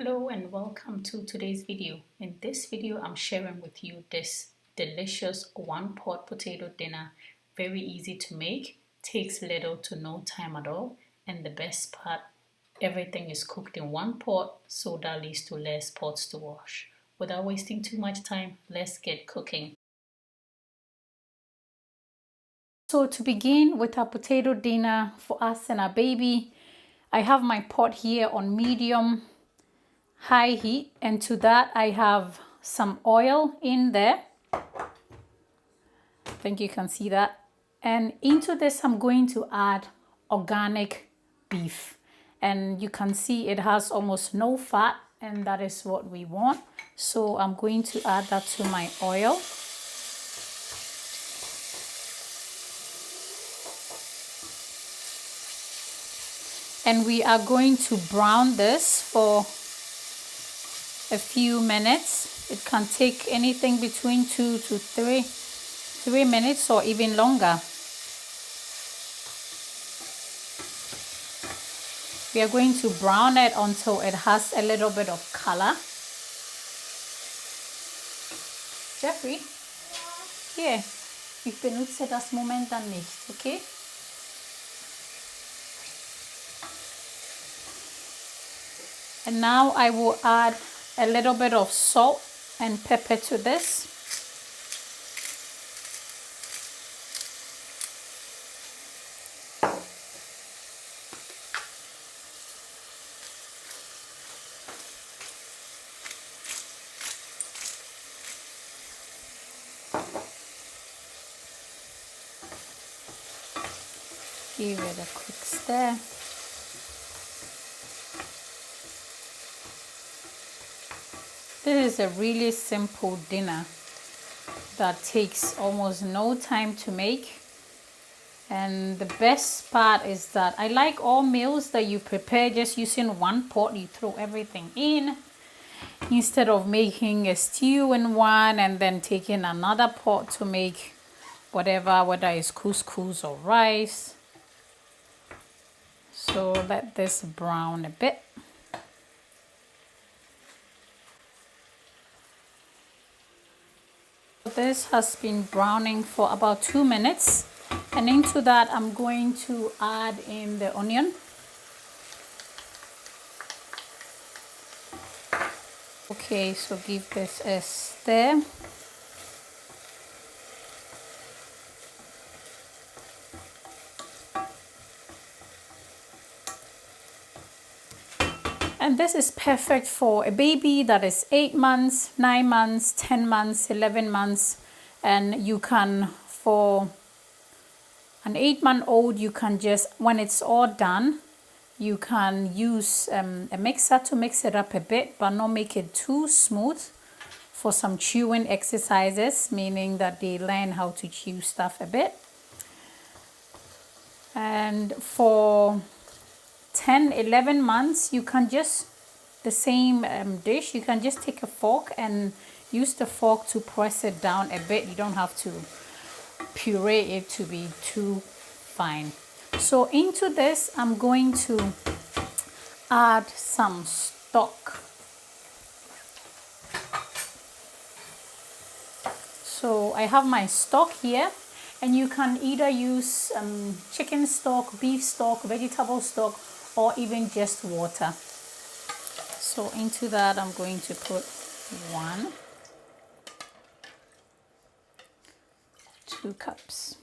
Hello and welcome to today's video. In this video, I'm sharing with you this delicious one-pot potato dinner. Very easy to make, takes little to no time at all, and the best part, everything is cooked in one pot, so that leads to less pots to wash. Without wasting too much time, let's get cooking. So to begin with our potato dinner for us and our baby, I have my pot here on medium high heat, and to that I have some oil in there. I think you can see that. And into this I'm going to add organic beef, and you can see it has almost no fat, and that is what we want. So I'm going to add that to my oil. And we are going to brown this for a few minutes. It can take anything between 2 to 3 minutes or even longer. We are going to brown it until it has a little bit of color. Jeffrey? Hier, ich benutze das momentan nicht, okay? And now I will add a little bit of salt and pepper to this. Give it a quick stir. This is a really simple dinner that takes almost no time to make. And the best part is that I like all meals that you prepare just using one pot. You throw everything in instead of making a stew in one and then taking another pot to make whatever, whether it's couscous or rice. So let this brown a bit. This has been browning for about 2 minutes, and into that I'm going to add in the onion. Okay, so give this a stir. And this is perfect for a baby that is 8 months, 9 months, 10 months, 11 months. And you can, for an 8-month-old, you can just, when it's all done, you can use a mixer to mix it up a bit, but not make it too smooth, for some chewing exercises, meaning that they learn how to chew stuff a bit. And for 10, 11 months, you can just, the same dish, you can just take a fork and use the fork to press it down a bit. You don't have to puree it to be too fine. So into this, I'm going to add some stock. So I have my stock here, and you can either use chicken stock, beef stock, vegetable stock, or even just water. So into that I'm going to put 2 cups.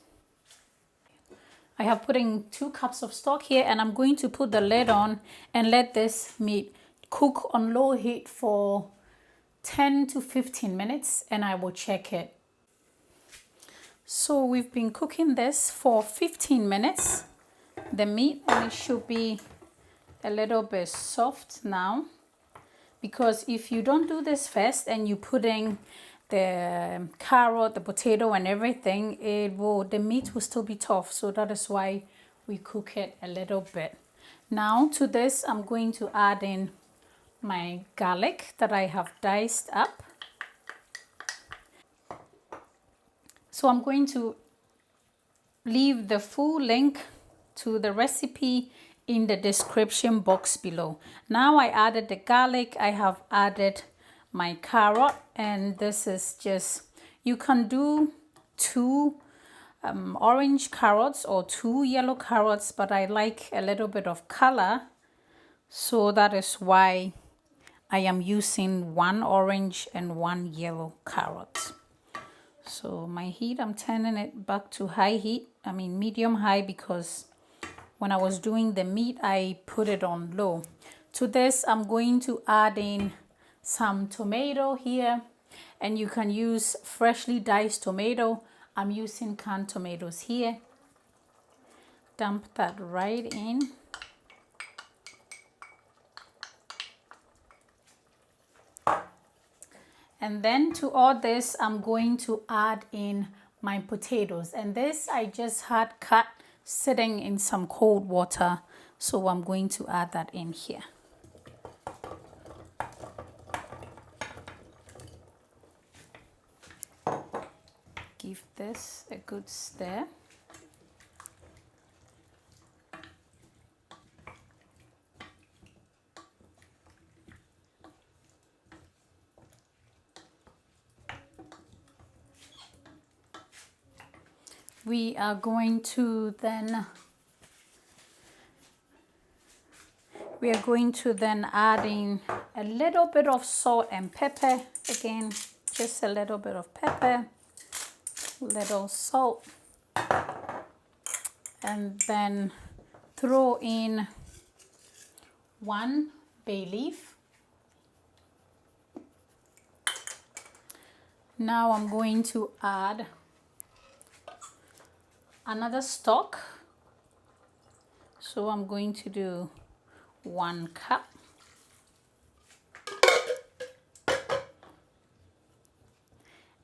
I have put in 2 cups of stock here, and I'm going to put the lid on and let this meat cook on low heat for 10 to 15 minutes, and I will check it. So we've been cooking this for 15 minutes, the meat, and it should be a little bit soft now, because if you don't do this first and you put in the carrot, the potato and everything, the meat will still be tough. So that is why we cook it a little bit. Now to this I'm going to add in my garlic that I have diced up. So I'm going to leave the full link to the recipe in the description box below. Now I added the garlic, I have added my carrot, and this is just, you can do 2 orange carrots or 2 yellow carrots, but I like a little bit of color, so that is why I am using 1 orange and 1 yellow carrot. So my heat, I'm turning it back to high heat, medium high, because when I was doing the meat, I put it on low. To this, I'm going to add in some tomato here, and you can use freshly diced tomato. I'm using canned tomatoes here. Dump that right in. And then to all this, I'm going to add in my potatoes. And this I just had cut sitting in some cold water, so I'm going to add that in here. Give this a good stir. We are going to then add in a little bit of salt and pepper. Again, just a little bit of pepper, little salt, and then throw in 1 bay leaf. Now I'm going to add another stock, so I'm going to do 1 cup.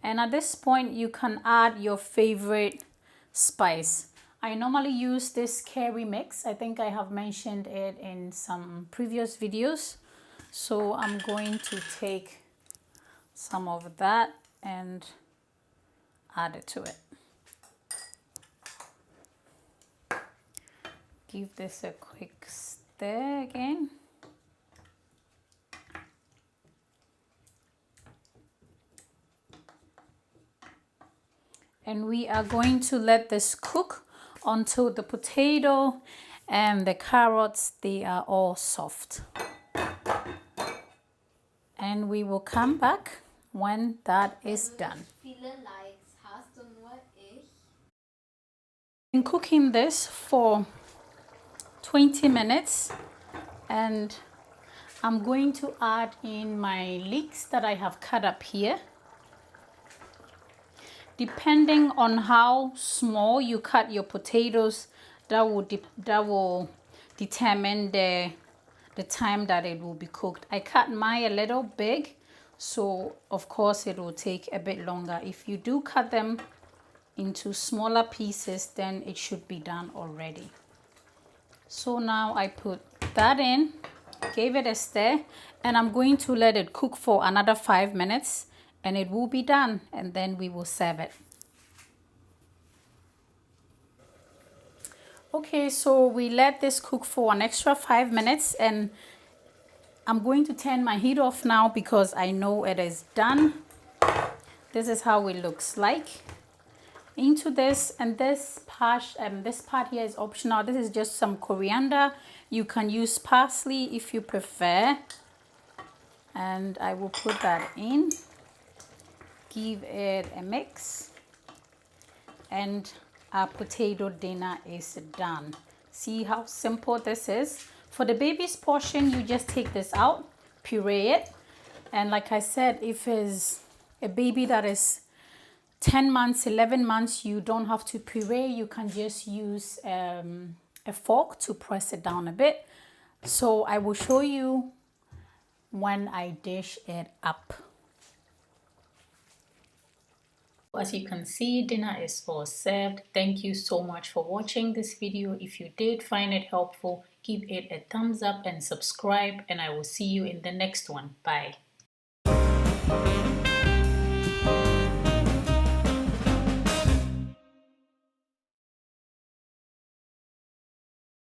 And at this point, you can add your favorite spice. I normally use this curry mix. I think I have mentioned it in some previous videos. So I'm going to take some of that and add it to it. Give this a quick stir again. And we are going to let this cook until the potato and the carrots, they are all soft. And we will come back when that is done. Been cooking this for 20 minutes, and I'm going to add in my leeks that I have cut up here. Depending on how small you cut your potatoes, that will determine the time that it will be cooked. I cut mine a little big, so of course it will take a bit longer. If you do cut them into smaller pieces, then it should be done already. So now I put that in, gave it a stir, and I'm going to let it cook for another 5 minutes, and it will be done, and then we will serve it. Okay, so we let this cook for an extra 5 minutes, and I'm going to turn my heat off now because I know it is done. This is how it looks like. Into this, and this part here is optional. This is just some coriander. You can use parsley if you prefer, and I will put that in. Give it a mix, and our potato dinner is done. See how simple this is. For the baby's portion, you just take this out, puree it, and like I said, if it's a baby that is 10 months, 11 months, you don't have to puree. You can just use a fork to press it down a bit. So I will show you when I dish it up. As you can see, dinner is all served. Thank you so much for watching this video. If you did find it helpful, give it a thumbs up and subscribe, and I will see you in the next one. Bye.